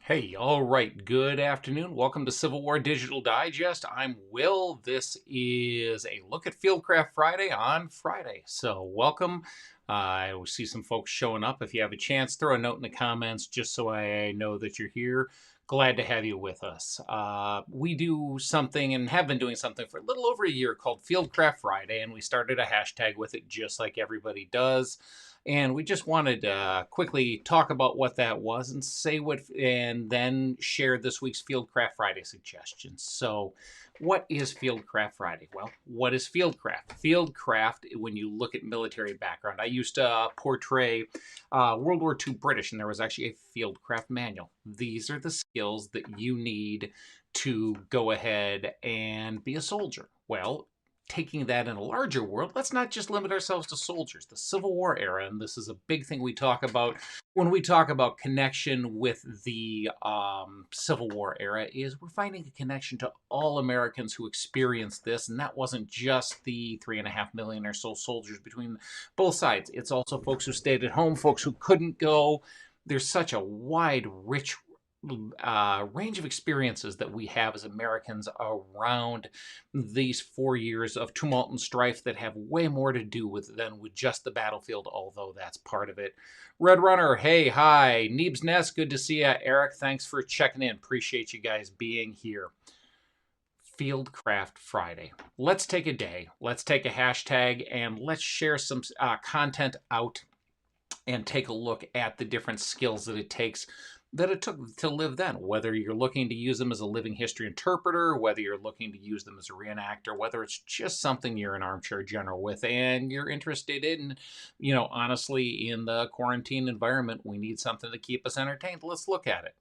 Hey, all right. Good afternoon. Welcome to Civil War Digital Digest. I'm Will. This is a look at Fieldcraft Friday on Friday. So, welcome. I will see some folks showing up. If you have a chance, throw a note in the comments just so I know that you're here. Glad to have you with us. We do something and have been doing something for a little over a year called Fieldcraft Friday, and we started a hashtag with it just like everybody does. And we just wanted to quickly talk about what that was and and then share this week's Fieldcraft Friday suggestions. So, what is Fieldcraft Friday? Well, what is Fieldcraft? Fieldcraft, when you look at military background, I used to portray World War II British, and there was actually a Fieldcraft manual. These are the skills that you need to go ahead and be a soldier. Well, taking that in a larger world, let's not just limit ourselves to soldiers. The Civil War era, and this is a big thing we talk about when we talk about connection with the Civil War era, is we're finding a connection to all Americans who experienced this, and that wasn't just the 3.5 million or so soldiers between both sides. It's also folks who stayed at home, folks who couldn't go. There's such a wide, rich range of experiences that we have as Americans around these 4 years of tumult and strife that have way more to do with than with just the battlefield, although that's part of it. Red Runner, hey, hi. Neeb's Nest, good to see you. Eric, thanks for checking in. Appreciate you guys being here. Fieldcraft Friday. Let's take a day, let's take a hashtag, and let's share some content out and take a look at the different skills that it took to live then, whether you're looking to use them as a living history interpreter, whether you're looking to use them as a reenactor, whether it's just something you're an armchair general with and you're interested in, honestly, in the quarantine environment, we need something to keep us entertained. Let's look at it.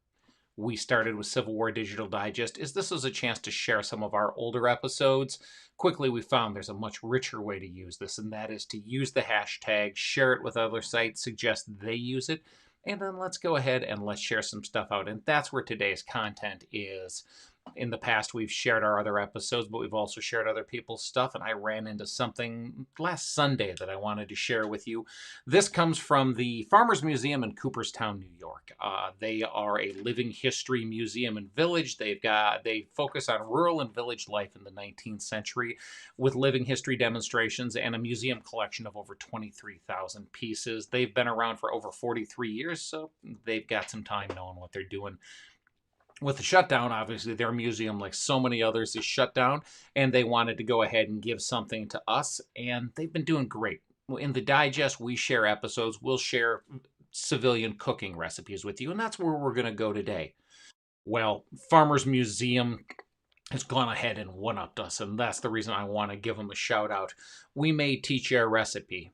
We started with Civil War Digital Digest is this was a chance to share some of our older episodes. Quickly, we found there's a much richer way to use this, and that is to use the hashtag, share it with other sites, suggest they use it, and then let's go ahead and let's share some stuff out. And that's where today's content is. In the past, we've shared our other episodes, but we've also shared other people's stuff. And I ran into something last Sunday that I wanted to share with you. This comes from the Farmers Museum in Cooperstown, New York. They are a living history museum and village. They focus on rural and village life in the 19th century with living history demonstrations and a museum collection of over 23,000 pieces. They've been around for over 43 years, so they've got some time knowing what they're doing. With the shutdown, obviously, their museum, like so many others, is shut down, and they wanted to go ahead and give something to us, and they've been doing great. In the digest, we share episodes. We'll share civilian cooking recipes with you, and that's where we're going to go today. Well, Farmers Museum has gone ahead and one-upped us, and that's the reason I want to give them a shout out. We may teach you a recipe.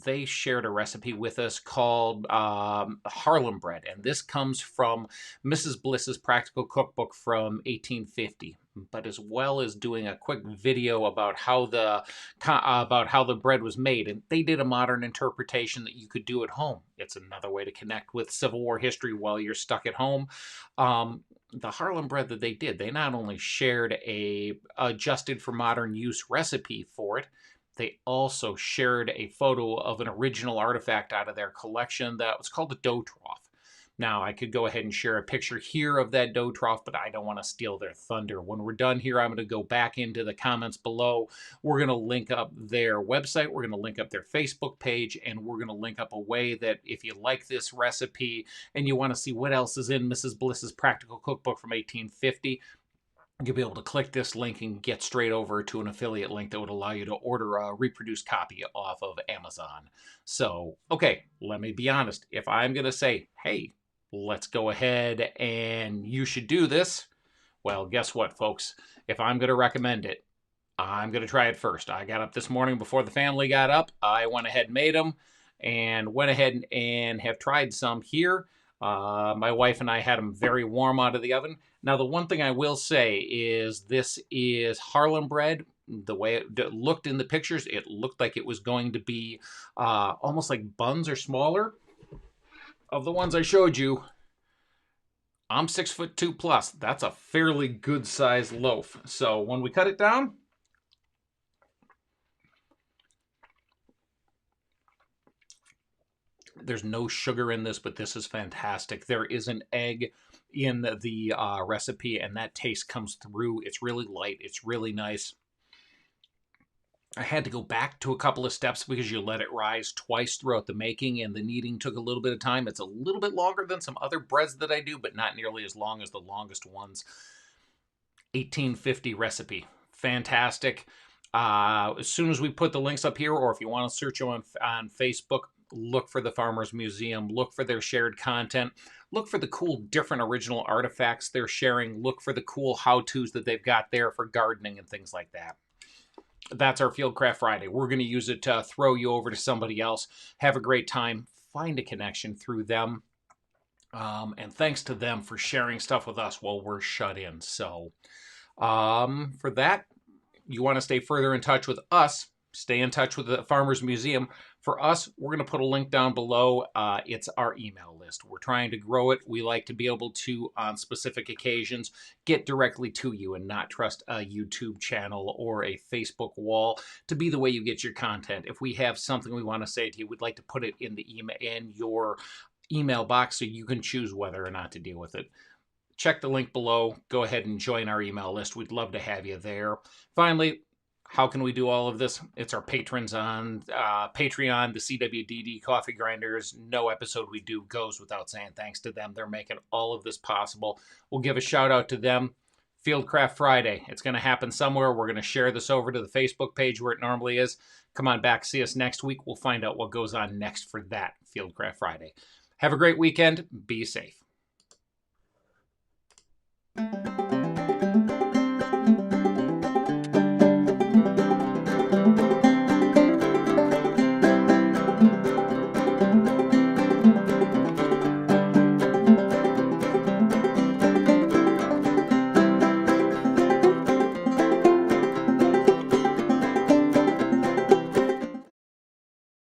They shared a recipe with us called Harlem bread, and this comes from Mrs. Bliss's practical cookbook from 1850. But as well as doing a quick video about how the bread was made, and they did a modern interpretation that you could do at home. It's another way to connect with Civil War history while you're stuck at home. The Harlem bread that they did, they not only shared a adjusted for modern use recipe for it, they also shared a photo of an original artifact out of their collection that was called a dough trough. Now, I could go ahead and share a picture here of that dough trough, but I don't want to steal their thunder. When we're done here, I'm going to go back into the comments below. We're going to link up their website. We're going to link up their Facebook page, and we're going to link up a way that if you like this recipe and you want to see what else is in Mrs. Bliss's practical cookbook from 1850, you'll be able to click this link and get straight over to an affiliate link that would allow you to order a reproduced copy off of Amazon. So, okay, let me be honest. If I'm going to say, hey, let's go ahead and you should do this, well, guess what, folks? If I'm going to recommend it, I'm going to try it first. I got up this morning before the family got up. I went ahead and made them and went ahead and have tried some here. My wife and I had them very warm out of the oven. Now, the one thing I will say is this is Harlem bread. The way it looked in the pictures, it looked like it was going to be almost like buns or smaller. Of the ones I showed you, I'm 6'2" plus. That's a fairly good sized loaf. So when we cut it down, There's no sugar in this, but this is fantastic. There is an egg in the recipe, and that taste comes through. It's really light. It's really nice. I had to go back to a couple of steps because you let it rise twice throughout the making, and the kneading took a little bit of time. It's a little bit longer than some other breads that I do, but not nearly as long as the longest ones. 1850 recipe. Fantastic. As soon as we put the links up here, or if you want to search on Facebook, look for the Farmers Museum, look for their shared content, look for the cool different original artifacts they're sharing, look for the cool how-tos that they've got there for gardening and things like that. That's our Fieldcraft Friday. We're going to use it to throw you over to somebody else. Have a great time. Find a connection through them. And thanks to them for sharing stuff with us while we're shut in. So for that, you want to stay further in touch with us, stay in touch with the Farmers Museum. For us, we're going to put a link down below. It's our email list. We're trying to grow it. We like to be able to, on specific occasions, get directly to you and not trust a YouTube channel or a Facebook wall to be the way you get your content. If we have something we want to say to you, we'd like to put it in the email, in your email box, so you can choose whether or not to deal with it. Check the link below. Go ahead and join our email list. We'd love to have you there. Finally, how can we do all of this? It's our patrons on Patreon, the CWDD Coffee Grinders. No episode we do goes without saying thanks to them. They're making all of this possible. We'll give a shout out to them. Fieldcraft Friday. It's going to happen somewhere. We're going to share this over to the Facebook page where it normally is. Come on back. See us next week. We'll find out what goes on next for that Fieldcraft Friday. Have a great weekend. Be safe.